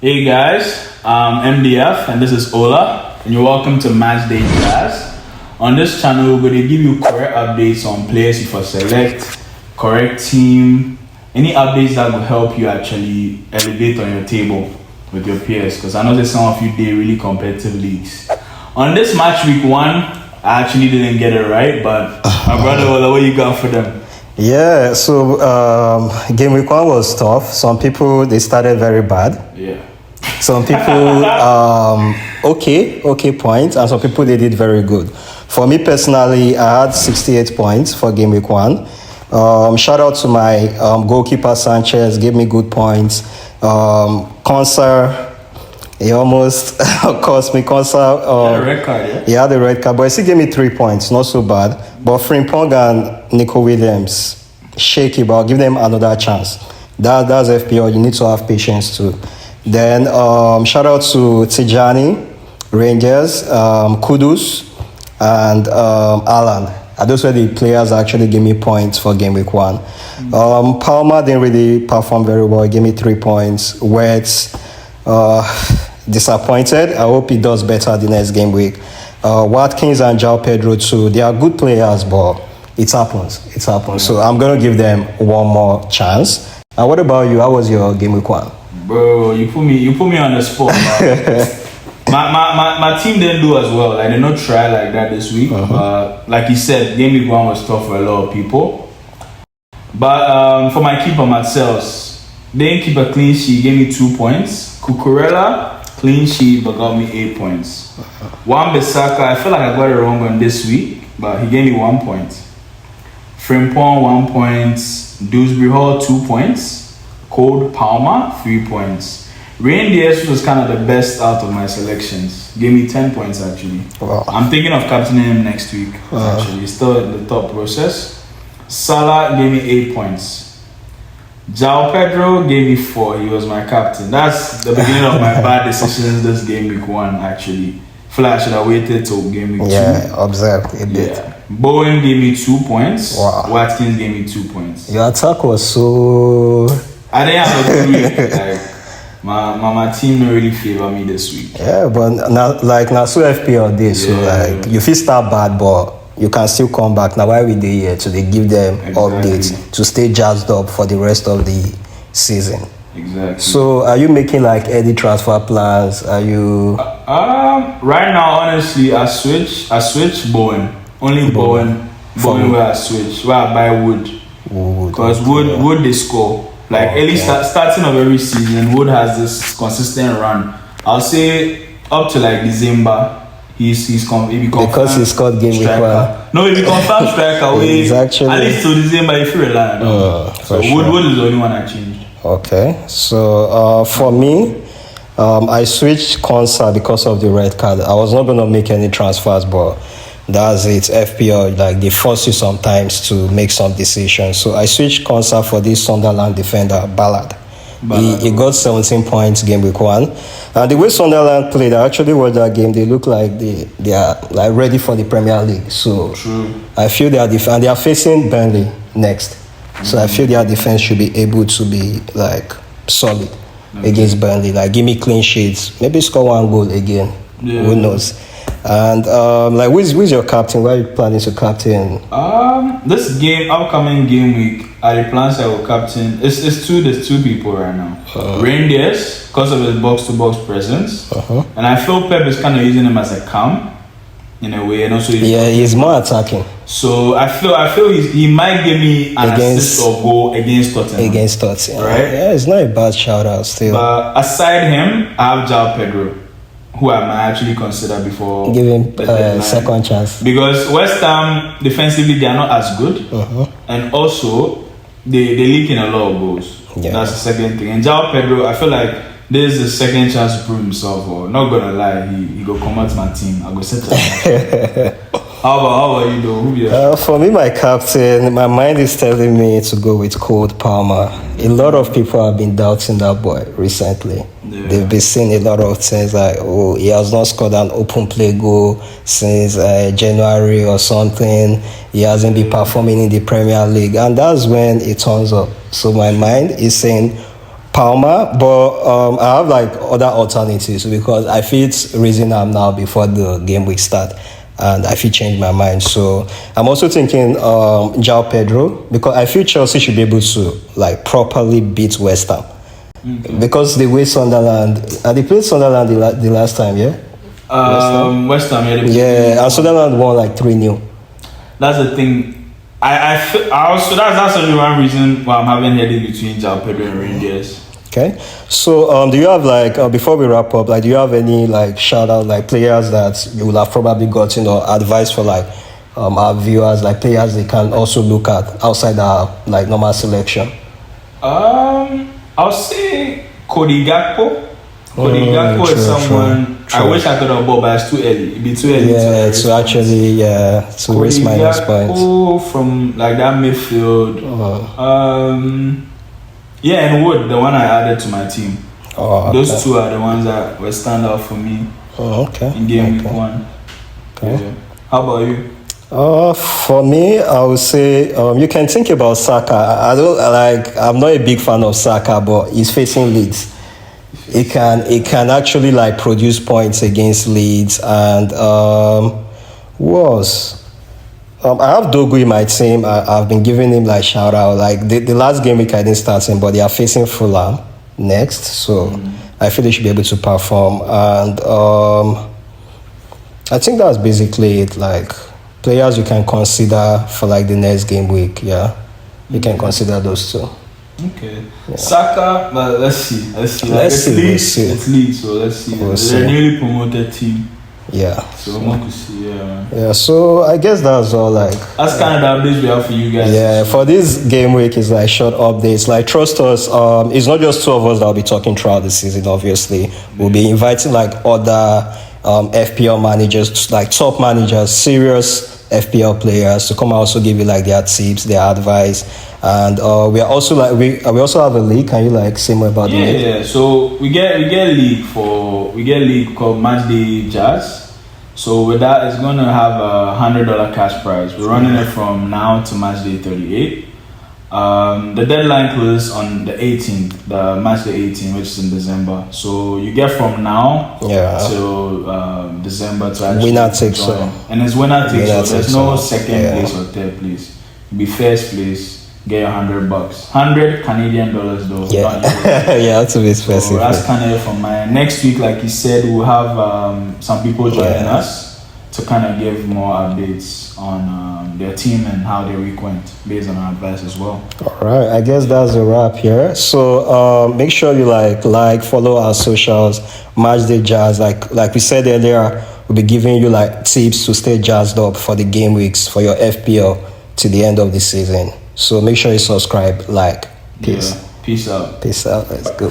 Hey guys, I'm MDF and this is Ola, and you're welcome to Match Day Class. On this channel, we're going to give you correct updates on players you for select, correct team, any updates that will help you actually elevate on your table with your peers. Because I know that some of you did really competitive leagues. On this match week 1, I actually didn't get it right, but my brother Ola, what you got for them? Yeah, so game week 1 was tough. Some people, they started very bad. Yeah. Some people, okay points, and some people, they did very good. For me personally, I had 68 points for game week 1. Shout out to my goalkeeper Sanchez, gave me good points. Conser, he almost cost me. Conser, The red card, yeah? he had the red card, but he still gave me 3 points, not so bad. But Frimpong and Nico Williams, shaky, but I'll give them another chance. That's FPL, you need to have patience too. Then shout out to Tijani, Rangers, Kudus, and Alan. Those were the players that actually gave me points for game week 1. Palmer didn't really perform very well. He gave me 3 points. Wertz, disappointed. I hope he does better the next game week. Watkins and João Pedro too. They are good players, but it happens. So I'm going to give them one more chance. And what about you? How was your game week 1? Bro, you put me on the spot. my team didn't do as well. Like, they did not try like that this week. But like you said, game week 1 was tough for a lot of people. But for my keeper Marcels, didn't keep a clean sheet. Gave me 2 points. Cucurella, clean sheet, but got me 8 points. Wan-Bissaka, I feel like I got it wrong on this week, but he gave me 1 point. Frimpong 1 point. Dewsbury Hall 2 points. Cole Palmer 3 points. Reindeers was kind of the best out of my selections. Gave me 10 points actually. Wow. I'm thinking of captaining him next week. Actually, he's still in the top process. Salah gave me 8 points. João Pedro gave me 4. He was my captain. That's the beginning of my bad decisions this game week 1 actually. I feel like I should have waited till game week 2. Yeah, observed. It did. Bowen gave me 2 points. Wow. Watkins gave me 2 points. Your attack was so... I didn't have a good week. Like, my team don't really favor me this week. Yeah, but now so FPL day, so you feel start bad, but you can still come back. Now why we dey here to they give them updates to stay jazzed up for the rest of the season. Exactly. So are you making like any transfer plans? Are you? Right now, honestly, I switch Bowen. Only Bowen where I switch. Where I buy Wood. Because Wood they score. Like at least starting of every season, Wood has this consistent run. I'll say up to like December, he because he scored game week 1. No, if he confirmed striker, actually, at least to December if you rely on. So Wood is the only one I changed. Okay, so for me, I switched Konsa because of the red card. I was not gonna make any transfers, but that's it. FPL, like they force you sometimes to make some decisions. So I switched Konsa for this Sunderland defender, Ballard. He got 17 points game week 1. And the way Sunderland played, I actually watched that game. They look like they are like ready for the Premier League. So I feel they are facing Burnley next. So I feel their defense should be able to be like solid against Burnley. Like give me clean sheets, maybe score 1 goal again. Yeah. Who knows? And like who's your captain? Where are you planning to captain? This upcoming game week, I plan to have captain. There's two people right now. Reindeers, because of his box-to-box presence, and I feel Pep is kind of using him as a cam in a way, and also he's more attacking. So I feel he might give me an assist or goal against Tottenham. Right? Yeah, it's not a bad shout out still. But aside him, I have João Pedro, who I might actually consider before give him a second chance. Because West Ham defensively they are not as good, and also they leak in a lot of goals. Yeah. That's the second thing. And João Pedro, I feel like this is the second chance to prove himself. Or not gonna lie, he go come out my team. I go set up. How about you though? For me, my captain, my mind is telling me to go with Cole Palmer. A lot of people have been doubting that boy recently. Yeah. They've been seeing a lot of things like, oh, he has not scored an open play goal since January or something. He hasn't been performing in the Premier League. And that's when it turns up. So my mind is saying Palmer, but I have like other alternatives because I feel it's raising them now before the game week start, and I feel change my mind. So I'm also thinking João Pedro because I feel Chelsea should be able to like properly beat West Ham because they way Sunderland. They played Sunderland the last time, yeah. West Ham, yeah, and Sunderland won like 3-0. That's the thing. I also that's only one reason why I'm having headache between João Pedro and Rangers. Okay, so do you have like before we wrap up, like do you have any like shout out like players that you will have probably gotten or advice for like our viewers, like players they can also look at outside our like normal selection? I'll say Cody Gakpo. Cody Gakpo is someone I wish I could have bought, but it's too early. It'd be too early. Yeah, to actually to raise minus points from like that midfield. Yeah, and Wood, the one I added to my team. Those two are the ones that were stand out for me. In game week 1. Okay. Yeah. How about you? For me, I would say you can think about Saka. I don't like. I'm not a big fan of Saka, but he's facing Leeds. It can actually like produce points against Leeds, and who else? I have Dogu in my team. I've been giving him like shout out. Like the last game week I didn't start him, but they are facing Fulham next, so I feel they should be able to perform. And I think that's basically it. Like players you can consider for like the next game week. Yeah, you can consider those two. Okay. Yeah. Saka, but let's see. It's Leeds, so let's see. They're a newly promoted team. Yeah. So one could see, yeah. Yeah, so I guess that's all like that's kind of the updates we have for you guys. Yeah, for this game week is like short updates. Like trust us, it's not just two of us that'll be talking throughout the season, obviously. We'll be inviting like other FPL managers, like top managers, serious FPL players to come and also give you like their tips, their advice. And we are also like we also have a league. Can you like say more about the league? Yeah. So we get a league called Matchday Jazz. So with that, it's gonna have a $100 cash prize. We're running it from now to Matchday 38. The deadline closes on the 18th, the Matchday 18, which is in December. So you get from now till December to actually winner takes all. And it's winner takes all. There's no second place or third place. It'll be first place. Get your $100, $100 Canadian though. Yeah, yeah, that's to be specific. So that's kind of it from my next week. Like you said, we'll have some people joining us to kind of give more updates on their team and how their week went, based on our advice as well. All right, I guess that's a wrap here. So make sure you like follow our socials, Matchday Jazz. Like we said earlier, we'll be giving you like tips to stay jazzed up for the game weeks for your FPL to the end of the season. So make sure you subscribe, like. Peace. Yeah. Peace out. Peace out. Let's go.